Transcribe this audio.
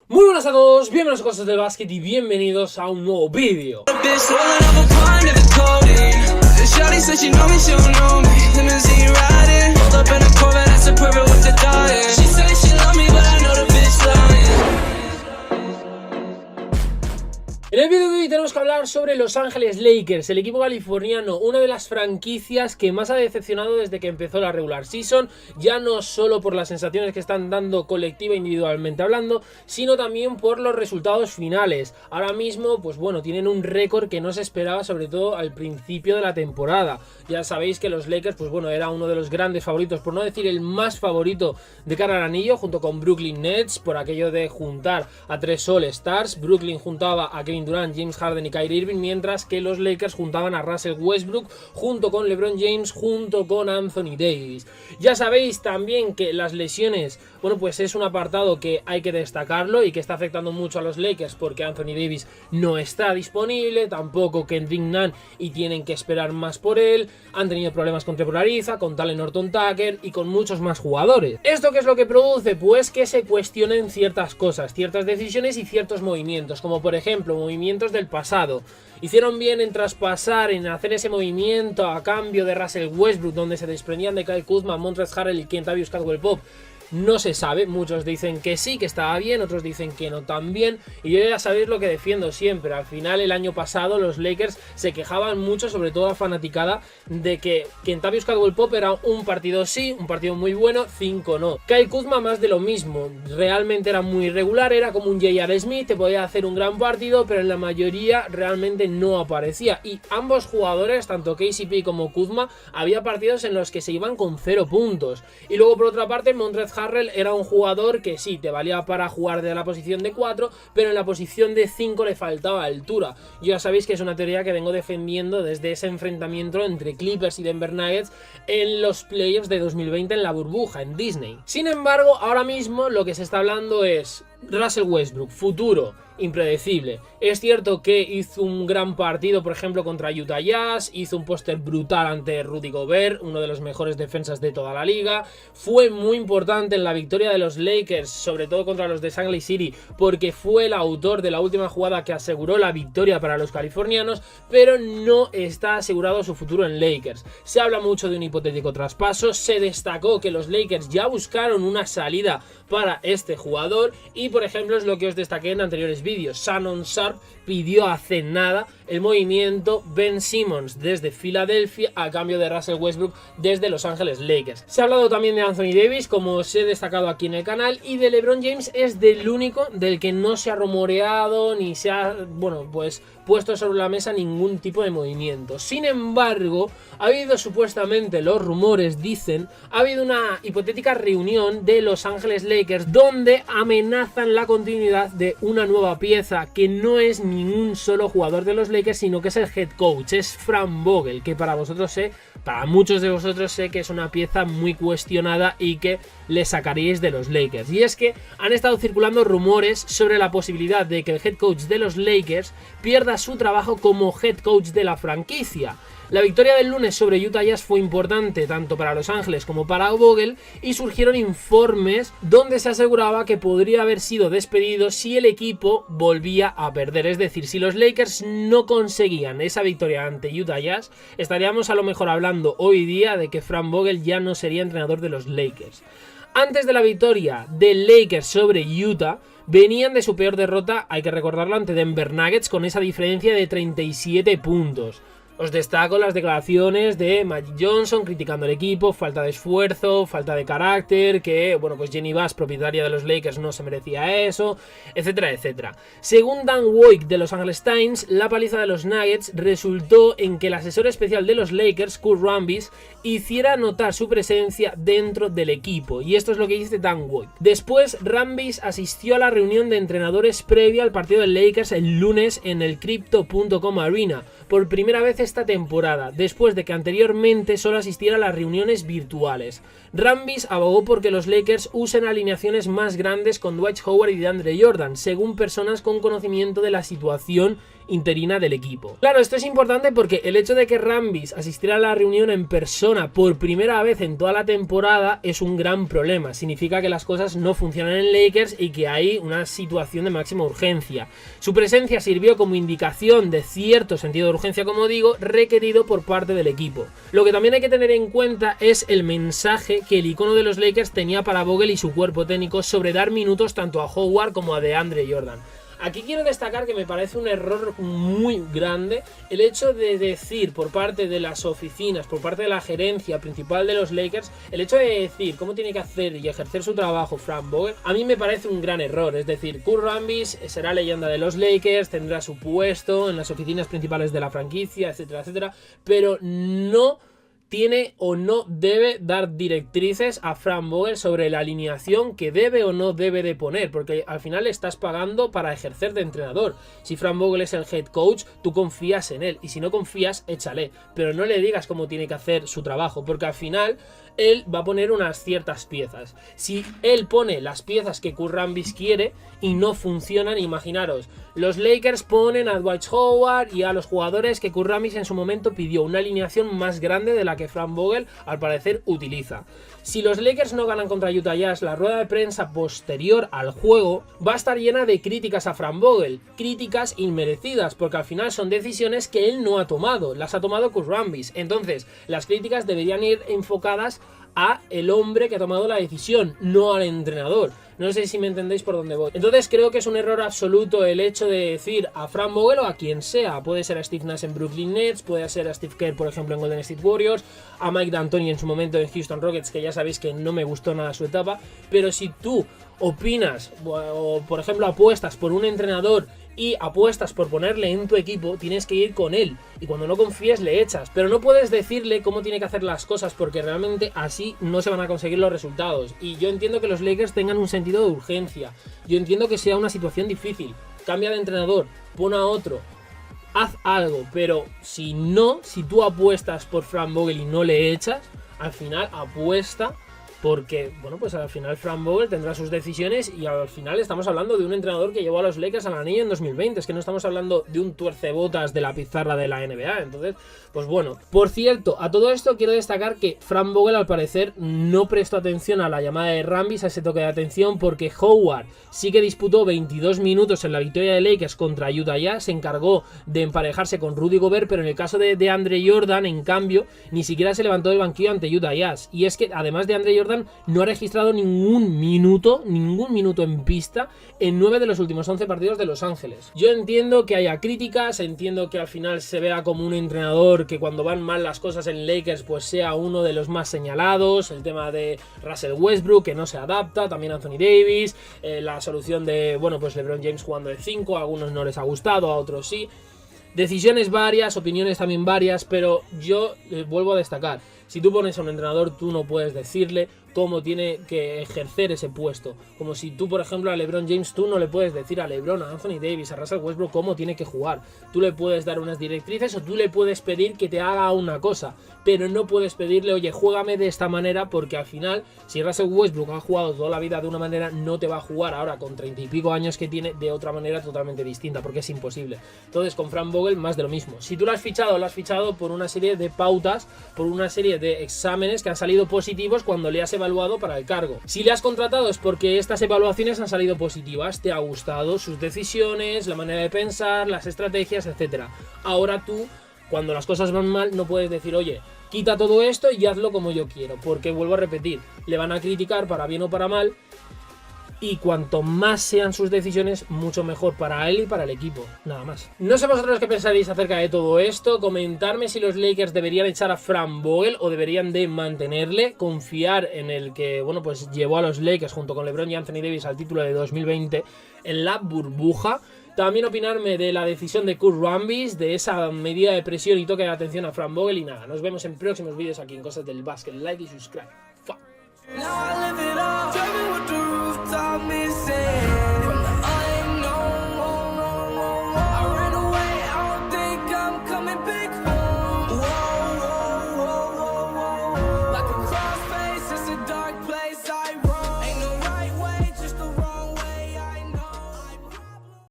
Muy buenas a todos, bienvenidos a Cosas del Básquet y bienvenidos a un nuevo vídeo. En el vídeo de hoy tenemos que hablar sobre Los Ángeles Lakers, el equipo californiano, una de las franquicias que más ha decepcionado desde que empezó la regular season, ya no solo por las sensaciones que están dando colectiva e individualmente hablando, sino también por los resultados finales. Ahora mismo, pues bueno, tienen un récord que no se esperaba, sobre todo al principio de la temporada. Ya sabéis que los Lakers, pues bueno, era uno de los grandes favoritos, por no decir el más favorito de cara al anillo, junto con Brooklyn Nets, por aquello de juntar a tres All-Stars. Brooklyn juntaba a Kevin Durant, James Harden y Kyrie Irving, mientras que los Lakers juntaban a Russell Westbrook junto con LeBron James, junto con Anthony Davis. Ya sabéis también que las lesiones, bueno, pues es un apartado que hay que destacarlo y que está afectando mucho a los Lakers, porque Anthony Davis no está disponible, tampoco Kendrick Nunn, y tienen que esperar más por él. Han tenido problemas con Trevor Ariza, con Talen Horton-Tucker y con muchos más jugadores. ¿Esto qué es lo que produce? Pues que se cuestionen ciertas cosas, ciertas decisiones y ciertos movimientos, como por ejemplo movimientos del pasado. Hicieron bien en traspasar, en hacer ese movimiento a cambio de Russell Westbrook, donde se desprendían de Kyle Kuzma, Montrezl Harrell y Kentavious Caldwell-Pope. No se sabe, muchos dicen que sí, que estaba bien, otros dicen que no tan bien, y yo ya sabéis lo que defiendo siempre. Al final, el año pasado los Lakers se quejaban mucho, sobre todo la fanaticada, de que Kentavious Caldwell-Pope era un partido sí, un partido muy bueno, 5 no. Kyle Kuzma más de lo mismo, realmente era muy irregular, era como un J.R. Smith, te podía hacer un gran partido, pero en la mayoría realmente no aparecía, y ambos jugadores, tanto KCP como Kuzma, había partidos en los que se iban con 0 puntos, y luego por otra parte Montrezl Harrell era un jugador que sí, te valía para jugar de la posición de 4, pero en la posición de 5 le faltaba altura. Ya sabéis que es una teoría que vengo defendiendo desde ese enfrentamiento entre Clippers y Denver Nuggets en los playoffs de 2020 en la burbuja, en Disney. Sin embargo, ahora mismo lo que se está hablando es Russell Westbrook, futuro impredecible. Es cierto que hizo un gran partido, por ejemplo, contra Utah Jazz, hizo un póster brutal ante Rudy Gobert, uno de los mejores defensas de toda la liga. Fue muy importante en la victoria de los Lakers, sobre todo contra los de Salt Lake City, porque fue el autor de la última jugada que aseguró la victoria para los californianos, pero no está asegurado su futuro en Lakers. Se habla mucho de un hipotético traspaso, se destacó que los Lakers ya buscaron una salida para este jugador y, por ejemplo, es lo que os destaqué en anteriores vídeos. Shannon Sharp pidió hace nada el movimiento Ben Simmons desde Filadelfia a cambio de Russell Westbrook desde Los Ángeles Lakers. Se ha hablado también de Anthony Davis, como os he destacado aquí en el canal, y de LeBron James es del único del que no se ha rumoreado ni se ha, bueno, pues puesto sobre la mesa ningún tipo de movimiento. Sin embargo, ha habido supuestamente, los rumores dicen, ha habido una hipotética reunión de Los Ángeles Lakers donde amenazan la continuidad de una nueva pieza que no es ningún solo jugador de los Lakers, sino que es el head coach, es Frank Vogel, que para muchos de vosotros sé que es una pieza muy cuestionada y que le sacaríais de los Lakers. Y es que han estado circulando rumores sobre la posibilidad de que el head coach de los Lakers pierda su trabajo como head coach de la franquicia. La victoria del lunes sobre Utah Jazz fue importante tanto para Los Ángeles como para Vogel, y surgieron informes donde se aseguraba que podría haber sido despedido si el equipo volvía a perder. Es decir, si los Lakers no conseguían esa victoria ante Utah Jazz, estaríamos a lo mejor hablando hoy día de que Frank Vogel ya no sería entrenador de los Lakers. Antes de la victoria de Lakers sobre Utah, venían de su peor derrota, hay que recordarlo, ante Denver Nuggets, con esa diferencia de 37 puntos. Os destaco las declaraciones de Magic Johnson criticando al equipo, falta de esfuerzo, falta de carácter, que bueno, pues Jenny Bass, propietaria de los Lakers, no se merecía eso, etcétera, etcétera. Según Dan Woik de Los Angeles Times, la paliza de los Nuggets resultó en que el asesor especial de los Lakers, Kurt Rambis, hiciera notar su presencia dentro del equipo, y esto es lo que dice Dan Woik. Después, Rambis asistió a la reunión de entrenadores previa al partido de Lakers el lunes en el Crypto.com Arena. Por primera vez esta temporada, después de que anteriormente solo asistiera a las reuniones virtuales. Rambis abogó porque los Lakers usen alineaciones más grandes con Dwight Howard y DeAndre Jordan, según personas con conocimiento de la situación interina del equipo. Claro, esto es importante porque el hecho de que Rambis asistiera a la reunión en persona por primera vez en toda la temporada es un gran problema. Significa que las cosas no funcionan en Lakers y que hay una situación de máxima urgencia. Su presencia sirvió como indicación de cierto sentido de urgencia, como digo, requerido por parte del equipo. Lo que también hay que tener en cuenta es el mensaje que el icono de los Lakers tenía para Vogel y su cuerpo técnico sobre dar minutos tanto a Howard como a DeAndre Jordan. Aquí quiero destacar que me parece un error muy grande el hecho de decir por parte de las oficinas, por parte de la gerencia principal de los Lakers, el hecho de decir cómo tiene que hacer y ejercer su trabajo Frank Vogel, a mí me parece un gran error. Es decir, Kurt Rambis será leyenda de los Lakers, tendrá su puesto en las oficinas principales de la franquicia, etcétera, etcétera, pero no tiene o no debe dar directrices a Frank Vogel sobre la alineación que debe o no debe de poner, porque al final le estás pagando para ejercer de entrenador. Si Frank Vogel es el head coach, tú confías en él, y si no confías, échale, pero no le digas cómo tiene que hacer su trabajo, porque al final él va a poner unas ciertas piezas. Si él pone las piezas que Kurt Rambis quiere y no funcionan, imaginaros, los Lakers ponen a Dwight Howard y a los jugadores que Kurt Rambis en su momento pidió, una alineación más grande de la que Frank Vogel al parecer utiliza. Si los Lakers no ganan contra Utah Jazz, la rueda de prensa posterior al juego va a estar llena de críticas a Frank Vogel, críticas inmerecidas, porque al final son decisiones que él no ha tomado, las ha tomado Kurt Rambis. Entonces, las críticas deberían ir enfocadas a el hombre que ha tomado la decisión, no al entrenador. No sé si me entendéis por dónde voy. Entonces creo que es un error absoluto el hecho de decir a Frank Vogel o a quien sea. Puede ser a Steve Nash en Brooklyn Nets, puede ser a Steve Kerr, por ejemplo, en Golden State Warriors, a Mike D'Antoni en su momento en Houston Rockets, que ya sabéis que no me gustó nada su etapa. Pero si tú opinas o, por ejemplo, apuestas por un entrenador y apuestas por ponerle en tu equipo, tienes que ir con él, y cuando no confíes le echas, pero no puedes decirle cómo tiene que hacer las cosas, porque realmente así no se van a conseguir los resultados. Y yo entiendo que los Lakers tengan un sentido de urgencia, yo entiendo que sea una situación difícil, cambia de entrenador, pon a otro, haz algo, pero si tú apuestas por Frank Vogel y no le echas, al final apuesta. Porque, bueno, pues al final Frank Vogel tendrá sus decisiones y al final estamos hablando de un entrenador que llevó a los Lakers al anillo en 2020. Es que no estamos hablando de un tuercebotas de la pizarra de la NBA. Entonces, pues bueno. Por cierto, a todo esto quiero destacar que Frank Vogel al parecer no prestó atención a la llamada de Rambis, a ese toque de atención, porque Howard sí que disputó 22 minutos en la victoria de Lakers contra Utah Jazz. Se encargó de emparejarse con Rudy Gobert, pero en el caso de DeAndre Jordan, en cambio, ni siquiera se levantó del banquillo ante Utah Jazz. Y es que además de DeAndre Jordan no ha registrado ningún minuto en pista en 9 de los últimos 11 partidos de Los Ángeles. Yo entiendo que haya críticas, entiendo que al final se vea como un entrenador que cuando van mal las cosas en Lakers pues sea uno de los más señalados, el tema de Russell Westbrook que no se adapta, también Anthony Davis, la solución de, bueno, pues LeBron James jugando de 5, a algunos no les ha gustado, a otros sí. Decisiones varias, opiniones también varias, pero yo vuelvo a destacar, si tú pones a un entrenador, tú no puedes decirle cómo tiene que ejercer ese puesto. Como si tú, por ejemplo, a LeBron James, tú no le puedes decir a LeBron, a Anthony Davis, a Russell Westbrook cómo tiene que jugar. Tú le puedes dar unas directrices o tú le puedes pedir que te haga una cosa, pero no puedes pedirle, oye, juégame de esta manera, porque al final, si Russell Westbrook ha jugado toda la vida de una manera, no te va a jugar ahora con 30 y pico años que tiene de otra manera totalmente distinta, porque es imposible. Entonces, con Frank Vogel, más de lo mismo. Si tú lo has fichado por una serie de pautas, por una serie de exámenes que han salido positivos cuando le has evaluado para el cargo. Si le has contratado es porque estas evaluaciones han salido positivas, te ha gustado sus decisiones, la manera de pensar, las estrategias, etcétera. Ahora tú, cuando las cosas van mal, no puedes decir, oye, quita todo esto y hazlo como yo quiero, porque vuelvo a repetir, le van a criticar para bien o para mal, y cuanto más sean sus decisiones, mucho mejor para él y para el equipo, nada más. No sé vosotros qué pensaréis acerca de todo esto, comentarme si los Lakers deberían echar a Frank Vogel o deberían de mantenerle, confiar en el que, bueno, pues llevó a los Lakers junto con LeBron y Anthony Davis al título de 2020 en la burbuja. También opinarme de la decisión de Kurt Rambis, de esa medida de presión y toque de atención a Frank Vogel, y nada, nos vemos en próximos vídeos aquí en Cosas del Básquet. Like y subscribe. Fuck. Now I live it up. Tell me what the roof taught me.